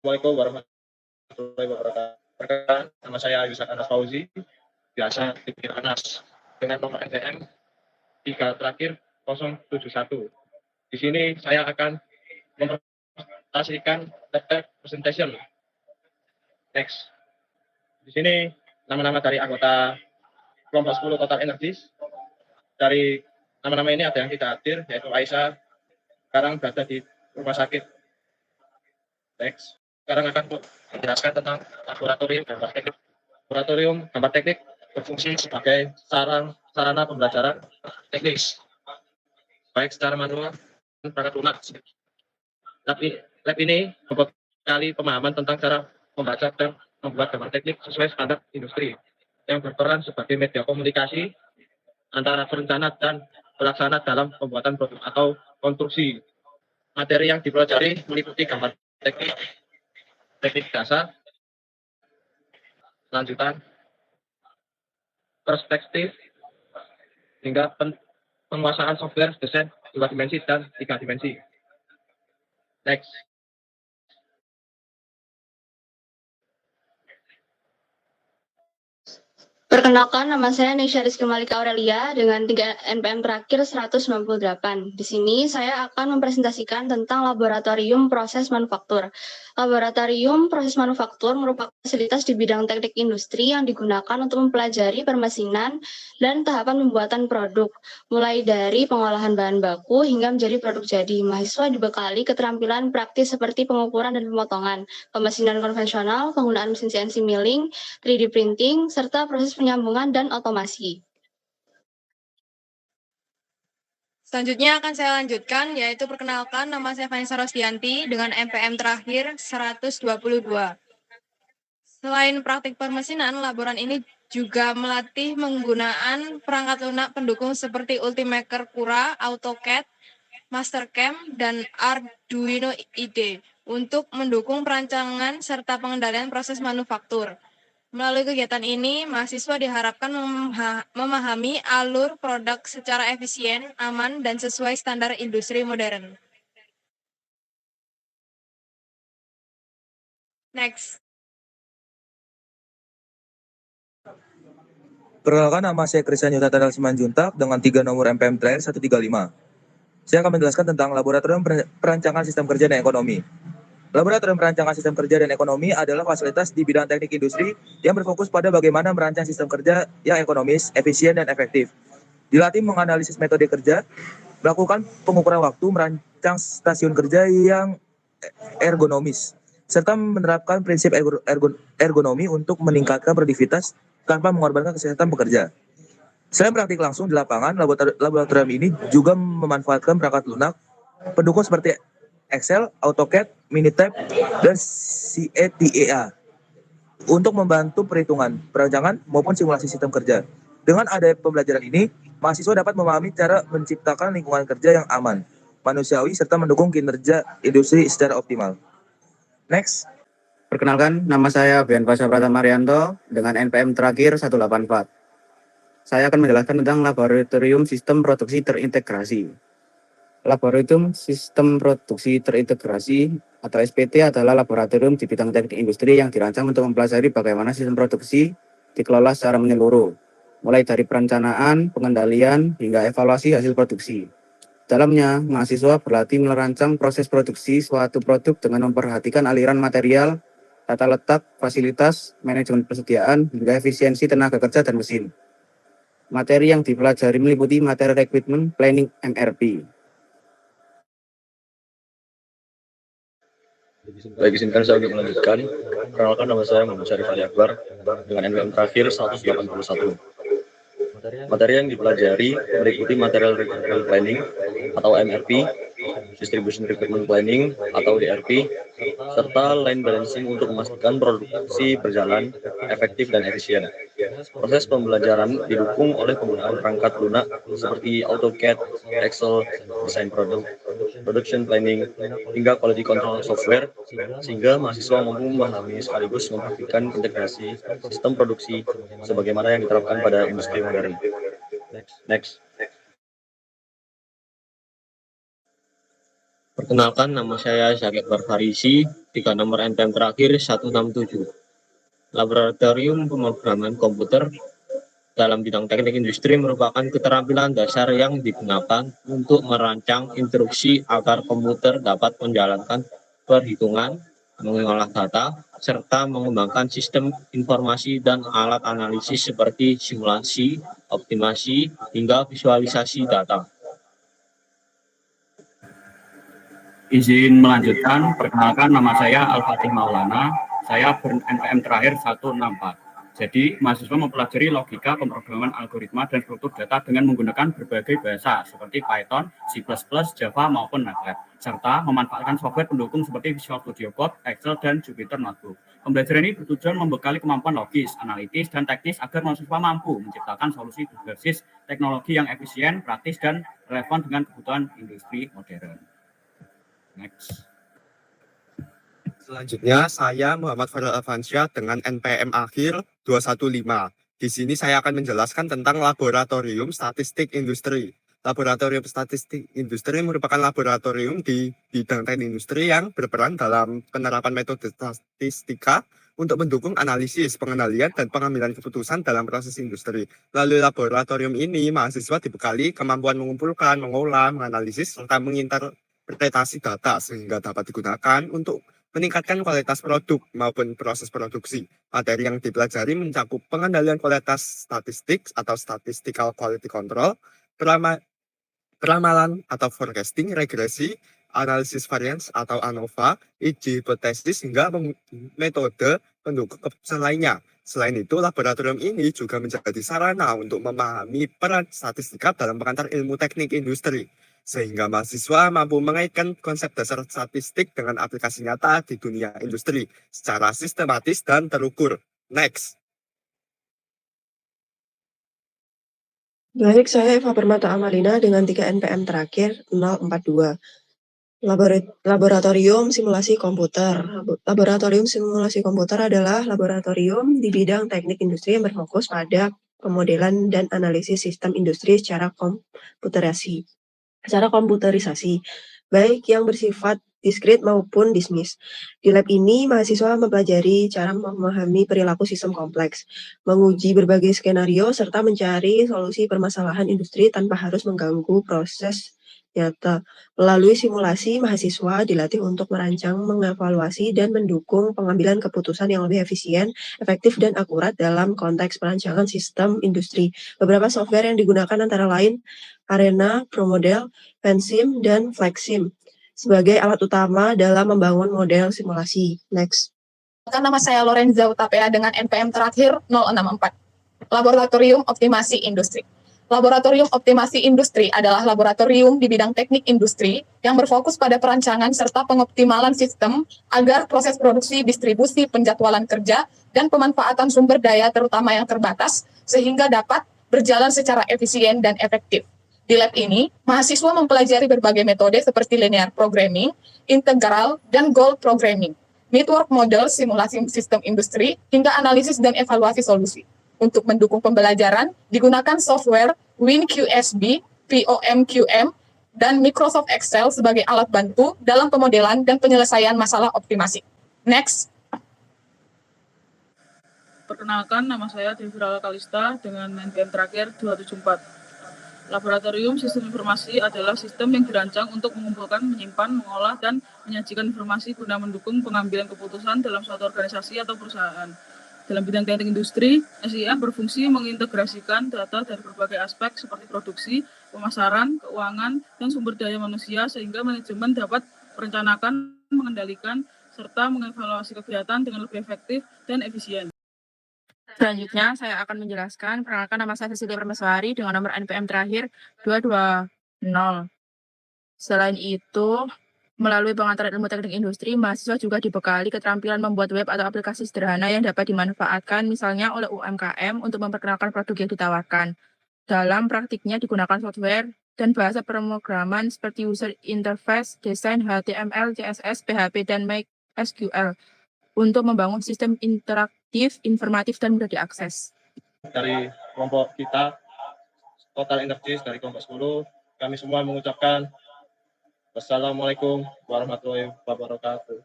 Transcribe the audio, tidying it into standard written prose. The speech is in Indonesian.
Assalamualaikum warahmatullahi wabarakatuh. Perkenalkan, nama saya Yusak Anas Fauzi, biasa dipanggil Anas, dengan nomor STM 3 terakhir 071. Di sini saya akan mempresentasikan lab presentation. Next. Di sini nama-nama dari anggota kelompok 10 Total Energies. Dari nama-nama ini ada yang tidak hadir, yaitu Aisyah, sekarang berada di rumah sakit. Next. Sekarang akan menjelaskan tentang laboratorium gambar teknik. Laboratorium gambar teknik berfungsi sebagai sarana pembelajaran teknis, baik secara manual dan perangkat lunak. Lab ini membekali pemahaman tentang cara membaca dan membuat gambar teknik sesuai standar industri, yang berperan sebagai media komunikasi antara perencana dan pelaksana dalam pembuatan produk atau konstruksi. Materi yang dipelajari meliputi gambar teknik dasar, lanjutan, perspektif, hingga penguasaan software desain 2 dimensi dan 3 dimensi. Next. Perkenalkan, nama saya Nisha Rizky Malika Aurelia dengan 3 NPM terakhir 198. Di sini saya akan mempresentasikan tentang laboratorium proses manufaktur. Laboratorium proses manufaktur merupakan fasilitas di bidang teknik industri yang digunakan untuk mempelajari permesinan dan tahapan pembuatan produk, mulai dari pengolahan bahan baku hingga menjadi produk jadi. Mahasiswa dibekali keterampilan praktis seperti pengukuran dan pemotongan, pemesinan konvensional, penggunaan mesin CNC milling, 3D printing, serta proses penyambungan dan otomasi. Selanjutnya akan saya lanjutkan, yaitu perkenalkan, nama saya Vanessa Rosdianti dengan NPM terakhir 122. Selain praktik permesinan, laboran ini juga melatih penggunaan perangkat lunak pendukung seperti Ultimaker Cura, AutoCAD, Mastercam, dan Arduino IDE untuk mendukung perancangan serta pengendalian proses manufaktur. Melalui kegiatan ini, mahasiswa diharapkan memahami alur produk secara efisien, aman, dan sesuai standar industri modern. Next. Perkenalkan, nama saya Christian Yuta Tadal Simanjuntak dengan 3 nomor NPM terakhir 135. Saya akan menjelaskan tentang Laboratorium Perancangan Sistem Kerja dan Ekonomi. Laboratorium Perancangan Sistem Kerja dan Ekonomi adalah fasilitas di bidang teknik industri yang berfokus pada bagaimana merancang sistem kerja yang ekonomis, efisien, dan efektif. Dilatih menganalisis metode kerja, melakukan pengukuran waktu, merancang stasiun kerja yang ergonomis, serta menerapkan prinsip ergonomi untuk meningkatkan produktivitas tanpa mengorbankan kesehatan pekerja. Selain praktik langsung di lapangan, laboratorium ini juga memanfaatkan perangkat lunak pendukung seperti Excel, AutoCAD, Minitab, dan CATIA untuk membantu perhitungan, perancangan, maupun simulasi sistem kerja. Dengan adanya pembelajaran ini, mahasiswa dapat memahami cara menciptakan lingkungan kerja yang aman, manusiawi, serta mendukung kinerja industri secara optimal. Next. Perkenalkan, nama saya Bian Pasha Pratama-Arianto dengan NPM terakhir 184. Saya akan menjelaskan tentang Laboratorium Sistem Produksi Terintegrasi. Laboratorium Sistem Produksi Terintegrasi atau SPT adalah laboratorium di bidang teknik industri yang dirancang untuk mempelajari bagaimana sistem produksi dikelola secara menyeluruh, mulai dari perencanaan, pengendalian, hingga evaluasi hasil produksi. Dalamnya, mahasiswa berlatih merancang proses produksi suatu produk dengan memperhatikan aliran material, tata letak, fasilitas, manajemen persediaan, hingga efisiensi tenaga kerja dan mesin. Materi yang dipelajari meliputi materi requirement planning MRP. Baik, izinkan saya untuk melanjutkan. Perkenalkan, nama saya Muhammad Syarif Ali Akbar dengan NPM terakhir 181. Materi yang dipelajari meliputi material requirement planning atau MRP, distribution requirement planning atau DRP, serta line balancing untuk memastikan produksi berjalan efektif dan efisien. Proses pembelajaran didukung oleh penggunaan perangkat lunak seperti AutoCAD, Excel, desain produk, production planning, hingga quality control software, sehingga mahasiswa mampu memahami sekaligus mempraktikkan integrasi sistem produksi sebagaimana yang diterapkan pada industri modern. Next. Perkenalkan, nama saya Syakir Barfarisi tiga nomor NPM terakhir 167. Laboratorium pemrograman komputer dalam bidang teknik industri merupakan keterampilan dasar yang digunakan untuk merancang instruksi agar komputer dapat menjalankan perhitungan, mengolah data, serta mengembangkan sistem informasi dan alat analisis seperti simulasi, optimasi, hingga visualisasi data. Izin melanjutkan, perkenalkan nama saya Al-Fatih Maulana, saya ber-NPM terakhir 164. Jadi, mahasiswa mempelajari logika pemrograman algoritma dan struktur data dengan menggunakan berbagai bahasa seperti Python, C++, Java, maupun MATLAB, serta memanfaatkan software pendukung seperti Visual Studio Code, Excel, dan Jupyter Notebook. Pembelajaran ini bertujuan membekali kemampuan logis, analitis, dan teknis agar mahasiswa mampu menciptakan solusi berbasis teknologi yang efisien, praktis, dan relevan dengan kebutuhan industri modern. Next. Selanjutnya, saya Muhammad Farel Avansyah dengan NPM akhir 215. Di sini saya akan menjelaskan tentang Laboratorium Statistik Industri. Laboratorium Statistik Industri merupakan laboratorium di bidang teknik industri yang berperan dalam penerapan metode statistika untuk mendukung analisis, pengendalian, dan pengambilan keputusan dalam proses industri. Melalui laboratorium ini, mahasiswa dibekali kemampuan mengumpulkan, mengolah, menganalisis, serta menginterpretasi data sehingga dapat digunakan untuk meningkatkan kualitas produk maupun proses produksi. Materi yang dipelajari mencakup pengendalian kualitas statistik atau statistical quality control, peramalan atau forecasting, regresi, analisis variance atau ANOVA, uji hipotesis, hingga metode pendukung keputusan lainnya. Selain itu, laboratorium ini juga menjadi sarana untuk memahami peran statistika dalam pengantar ilmu teknik industri, sehingga mahasiswa mampu mengaitkan konsep dasar statistik dengan aplikasi nyata di dunia industri secara sistematis dan terukur. Next. Baik, saya Eva Permata Amalina dengan 3 NPM terakhir 042. Laboratorium Simulasi Komputer. Laboratorium Simulasi Komputer adalah laboratorium di bidang teknik industri yang berfokus pada pemodelan dan analisis sistem industri secara komputerisasi, baik yang bersifat diskrit maupun dismiss. Di lab ini, mahasiswa mempelajari cara memahami perilaku sistem kompleks, menguji berbagai skenario, serta mencari solusi permasalahan industri tanpa harus mengganggu proses nyata. Melalui simulasi, mahasiswa dilatih untuk merancang, mengevaluasi, dan mendukung pengambilan keputusan yang lebih efisien, efektif, dan akurat dalam konteks perancangan sistem industri. Beberapa software yang digunakan antara lain Arena, ProModel, Pensim, dan Flexsim sebagai alat utama dalam membangun model simulasi. Next. Nama saya Lorenza Utapea dengan NPM terakhir 064. Laboratorium Optimasi Industri. Laboratorium Optimasi Industri adalah laboratorium di bidang teknik industri yang berfokus pada perancangan serta pengoptimalan sistem agar proses produksi, distribusi, penjadwalan kerja, dan pemanfaatan sumber daya terutama yang terbatas sehingga dapat berjalan secara efisien dan efektif. Di lab ini, mahasiswa mempelajari berbagai metode seperti linear programming, integral, dan goal programming, network model, simulasi sistem industri, hingga analisis dan evaluasi solusi. Untuk mendukung pembelajaran, digunakan software WinQSB, POMQM, dan Microsoft Excel sebagai alat bantu dalam pemodelan dan penyelesaian masalah optimasi. Next. Perkenalkan, nama saya Devira Kalista dengan NPM terakhir 274. Laboratorium Sistem Informasi adalah sistem yang dirancang untuk mengumpulkan, menyimpan, mengolah, dan menyajikan informasi guna mendukung pengambilan keputusan dalam suatu organisasi atau perusahaan. Dalam bidang teknik industri, SIM berfungsi mengintegrasikan data dari berbagai aspek seperti produksi, pemasaran, keuangan, dan sumber daya manusia sehingga manajemen dapat merencanakan, mengendalikan, serta mengevaluasi kegiatan dengan lebih efektif dan efisien. Selanjutnya, saya akan menjelaskan, perkenalkan nama saya Cecilia Permeswari dengan nomor NPM terakhir 220. Selain itu, melalui pengantaran ilmu teknik industri, mahasiswa juga dibekali keterampilan membuat web atau aplikasi sederhana yang dapat dimanfaatkan misalnya oleh UMKM untuk memperkenalkan produk yang ditawarkan. Dalam praktiknya digunakan software dan bahasa pemrograman seperti user interface, desain HTML, CSS, PHP, dan MySQL untuk membangun sistem interaktif, informatif, dan mudah diakses. Dari kelompok kita, Total Energies dari kelompok 10, kami semua mengucapkan wassalamualaikum warahmatullahi wabarakatuh.